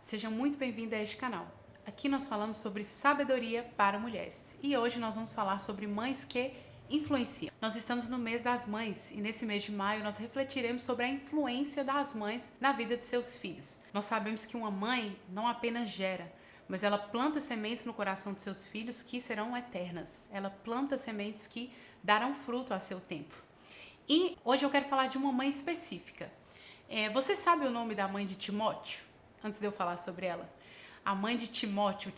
seja muito bem-vinda a este canal. Aqui nós falamos sobre sabedoria para mulheres e hoje nós vamos falar sobre mães que influenciam. Nós estamos no mês das mães e nesse mês de maio nós refletiremos sobre a influência das mães na vida de seus filhos. Nós sabemos que uma mãe não apenas gera, mas ela planta sementes no coração de seus filhos que serão eternas. Ela planta sementes que darão fruto a seu tempo. E hoje eu quero falar de uma mãe específica. Você sabe o nome da mãe de Timóteo? Antes de eu falar sobre ela. A mãe de Timóteo,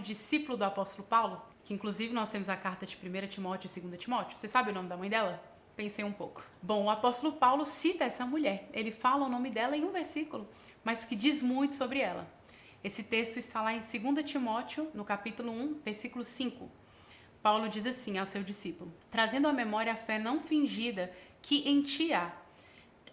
discípulo do apóstolo Paulo, que inclusive nós temos a carta de 1 Timóteo e 2 Timóteo. Você sabe o nome da mãe dela? Pensei um pouco. Bom, o apóstolo Paulo cita essa mulher. Ele fala o nome dela em um versículo, mas que diz muito sobre ela. Esse texto está lá em 2 Timóteo, no capítulo 1, versículo 5. Paulo diz assim ao seu discípulo: trazendo à memória a fé não fingida que em ti há,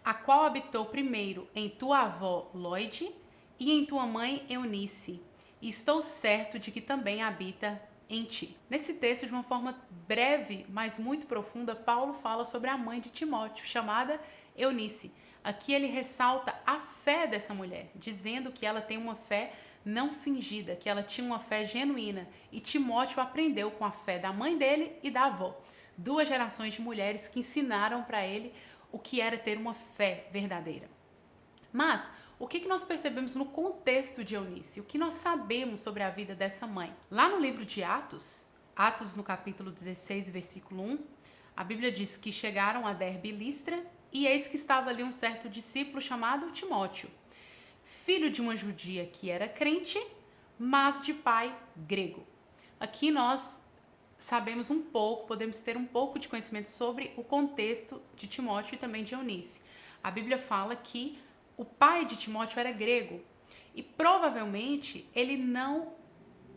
a qual habitou primeiro em tua avó Lóide e em tua mãe Eunice, e estou certo de que também habita em ti. Nesse texto, de uma forma breve, mas muito profunda, Paulo fala sobre a mãe de Timóteo, chamada Eunice. Aqui ele ressalta a fé dessa mulher, dizendo que ela tem uma fé não fingida, que ela tinha uma fé genuína. E Timóteo aprendeu com a fé da mãe dele e da avó. Duas gerações de mulheres que ensinaram para ele o que era ter uma fé verdadeira. Mas o que nós percebemos no contexto de Eunice? O que nós sabemos sobre a vida dessa mãe? Lá no livro de Atos no capítulo 16, versículo 1, a Bíblia diz que chegaram a Derbe e Listra, e eis que estava ali um certo discípulo chamado Timóteo, filho de uma judia que era crente, mas de pai grego. Aqui nós sabemos um pouco, podemos ter um pouco de conhecimento sobre o contexto de Timóteo e também de Eunice. A Bíblia fala que o pai de Timóteo era grego e provavelmente ele não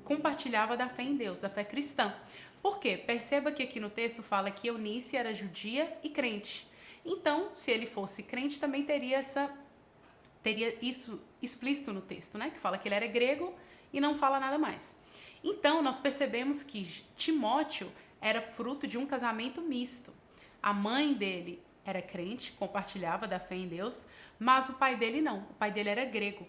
compartilhava da fé em Deus, da fé cristã. Por quê? Perceba que aqui no texto fala que Eunice era judia e crente. Então, se ele fosse crente, também teria isso explícito no texto, né? Que fala que ele era grego e não fala nada mais. Então, nós percebemos que Timóteo era fruto de um casamento misto. A mãe dele era crente, compartilhava da fé em Deus, mas o pai dele não. O pai dele era grego.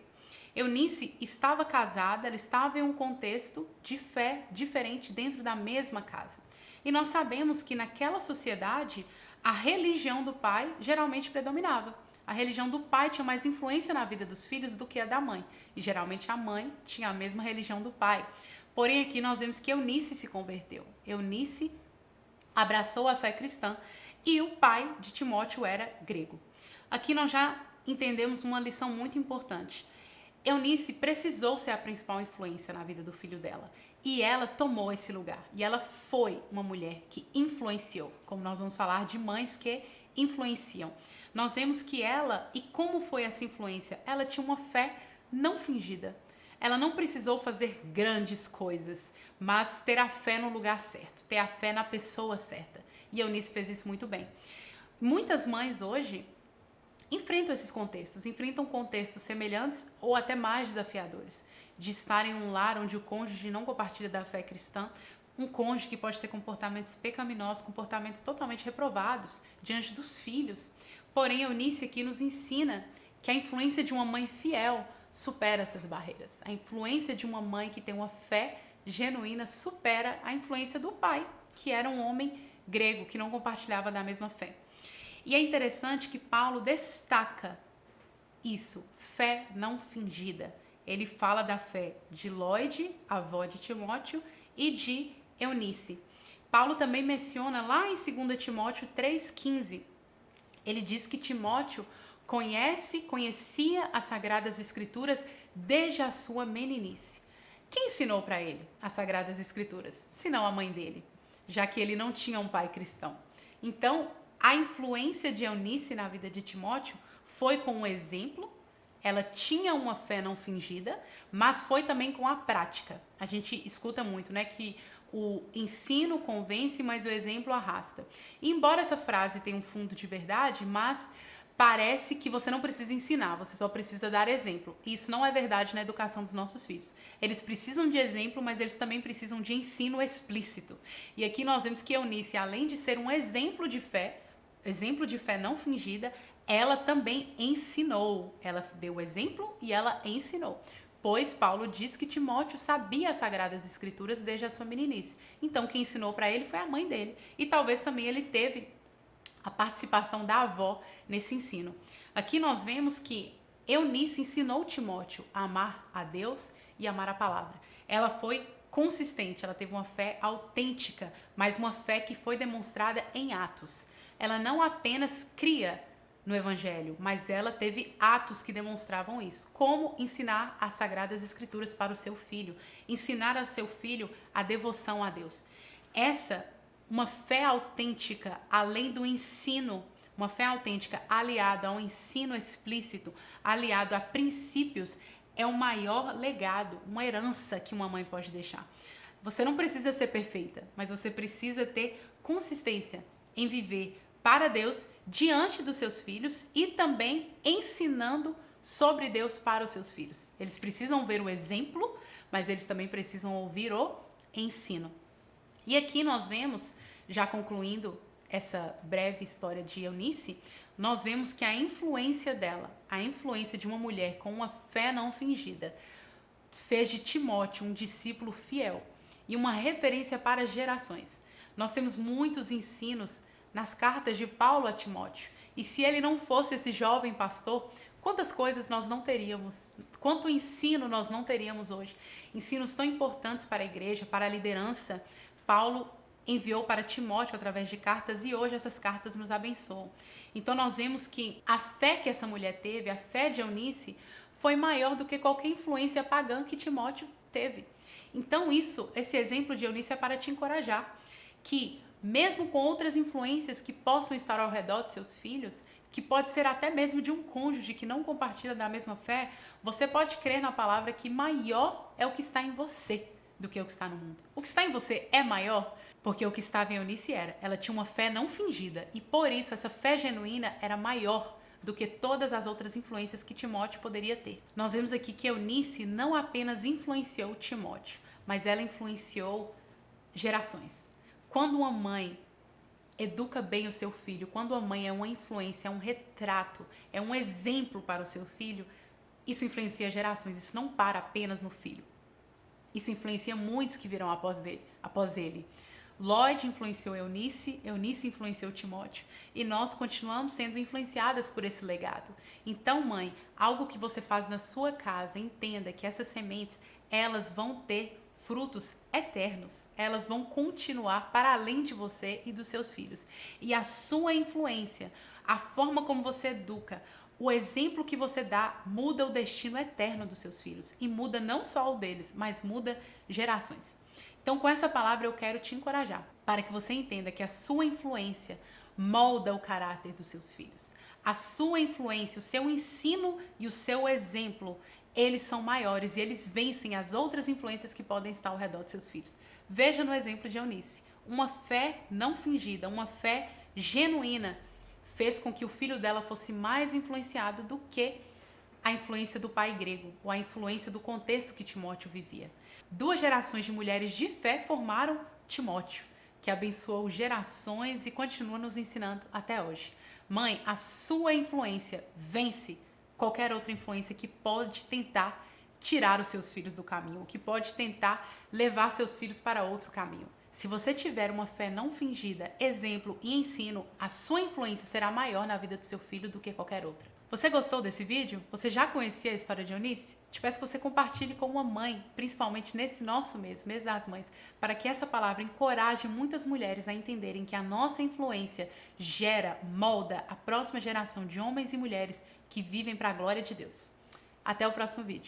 Eunice estava casada, ela estava em um contexto de fé diferente dentro da mesma casa. E nós sabemos que naquela sociedade, a religião do pai geralmente predominava. A religião do pai tinha mais influência na vida dos filhos do que a da mãe. E geralmente a mãe tinha a mesma religião do pai. Porém, aqui nós vemos que Eunice se converteu. Eunice abraçou a fé cristã e o pai de Timóteo era grego. Aqui nós já entendemos uma lição muito importante. Eunice precisou ser a principal influência na vida do filho dela. E ela tomou esse lugar. E ela foi uma mulher que influenciou. Como nós vamos falar de mães que influenciam. Nós vemos que ela, e como foi essa influência? Ela tinha uma fé não fingida. Ela não precisou fazer grandes coisas, mas ter a fé no lugar certo, ter a fé na pessoa certa. E Eunice fez isso muito bem. Muitas mães hoje enfrentam esses contextos, enfrentam contextos semelhantes ou até mais desafiadores, de estar em um lar onde o cônjuge não compartilha da fé cristã, um cônjuge que pode ter comportamentos pecaminosos, comportamentos totalmente reprovados diante dos filhos. Porém, Eunice aqui nos ensina que a influência de uma mãe fiel supera essas barreiras. A influência de uma mãe que tem uma fé genuína supera a influência do pai, que era um homem grego, que não compartilhava da mesma fé. E é interessante que Paulo destaca isso, fé não fingida. Ele fala da fé de Lóide, avó de Timóteo, e de Eunice. Paulo também menciona lá em 2 Timóteo 3,15. Ele diz que Timóteo conhecia as Sagradas Escrituras desde a sua meninice. Quem ensinou para ele as Sagradas Escrituras? Senão a mãe dele, já que ele não tinha um pai cristão. Então, a influência de Eunice na vida de Timóteo foi com o exemplo. Ela tinha uma fé não fingida, mas foi também com a prática. A gente escuta muito, né, que o ensino convence, mas o exemplo arrasta. E embora essa frase tenha um fundo de verdade, mas parece que você não precisa ensinar, você só precisa dar exemplo. E isso não é verdade na educação dos nossos filhos. Eles precisam de exemplo, mas eles também precisam de ensino explícito. E aqui nós vemos que Eunice, além de ser um exemplo de fé não fingida, ela também ensinou. Ela deu o exemplo e ela ensinou. pois Paulo diz que Timóteo sabia as Sagradas Escrituras desde a sua meninice. Então, quem ensinou para ele foi a mãe dele. E talvez também ele teve a participação da avó nesse ensino. Aqui nós vemos que Eunice ensinou Timóteo a amar a Deus e amar a palavra. Ela foi consistente, ela teve uma fé autêntica, mas uma fé que foi demonstrada em atos. Ela não apenas cria no Evangelho, mas ela teve atos que demonstravam isso. Como ensinar as Sagradas Escrituras para o seu filho, ensinar ao seu filho a devoção a Deus. Uma fé autêntica, além do ensino, uma fé autêntica aliada ao ensino explícito, aliado a princípios, é o maior legado, uma herança que uma mãe pode deixar. Você não precisa ser perfeita, mas você precisa ter consistência em viver para Deus diante dos seus filhos e também ensinando sobre Deus para os seus filhos. Eles precisam ver o exemplo, mas eles também precisam ouvir o ensino. E aqui nós vemos, já concluindo essa breve história de Eunice, nós vemos que a influência dela, a influência de uma mulher com uma fé não fingida, fez de Timóteo um discípulo fiel e uma referência para gerações. Nós temos muitos ensinos nas cartas de Paulo a Timóteo. E se ele não fosse esse jovem pastor, quantas coisas nós não teríamos, quanto ensino nós não teríamos hoje. Ensinos tão importantes para a igreja, para a liderança. Paulo enviou para Timóteo através de cartas e hoje essas cartas nos abençoam. Então nós vemos que a fé que essa mulher teve, a fé de Eunice, foi maior do que qualquer influência pagã que Timóteo teve. Então esse exemplo de Eunice é para te encorajar, que mesmo com outras influências que possam estar ao redor de seus filhos, que pode ser até mesmo de um cônjuge que não compartilha da mesma fé, você pode crer na palavra que maior é o que está em você do que o que está no mundo. O que está em você é maior, porque o que estava em Eunice ela tinha uma fé não fingida, e por isso essa fé genuína era maior do que todas as outras influências que Timóteo poderia ter. Nós vemos aqui que Eunice não apenas influenciou Timóteo, mas ela influenciou gerações. Quando uma mãe educa bem o seu filho, quando a mãe é uma influência, é um retrato, é um exemplo para o seu filho, isso influencia gerações, isso não para apenas no filho. Isso influencia muitos que virão após ele. Lloyd influenciou Eunice, Eunice influenciou Timóteo, e nós continuamos sendo influenciadas por esse legado. Então, mãe, algo que você faz na sua casa, entenda que essas sementes, elas vão ter frutos eternos, elas vão continuar para além de você e dos seus filhos. E a sua influência, a forma como você educa, o exemplo que você dá muda o destino eterno dos seus filhos. E muda não só o deles, mas muda gerações. Então, com essa palavra, eu quero te encorajar para que você entenda que a sua influência molda o caráter dos seus filhos. A sua influência, o seu ensino e o seu exemplo, eles são maiores e eles vencem as outras influências que podem estar ao redor de seus filhos. Veja no exemplo de Eunice. Uma fé não fingida, uma fé genuína, fez com que o filho dela fosse mais influenciado do que a influência do pai grego, ou a influência do contexto que Timóteo vivia. 2 gerações de mulheres de fé formaram Timóteo, que abençoou gerações e continua nos ensinando até hoje. Mãe, a sua influência vence qualquer outra influência que pode tentar tirar os seus filhos do caminho, que pode tentar levar seus filhos para outro caminho. Se você tiver uma fé não fingida, exemplo e ensino, a sua influência será maior na vida do seu filho do que qualquer outra. Você gostou desse vídeo? Você já conhecia a história de Eunice? Te peço que você compartilhe com uma mãe, principalmente nesse nosso mês das mães, para que essa palavra encoraje muitas mulheres a entenderem que a nossa influência molda a próxima geração de homens e mulheres que vivem para a glória de Deus. Até o próximo vídeo.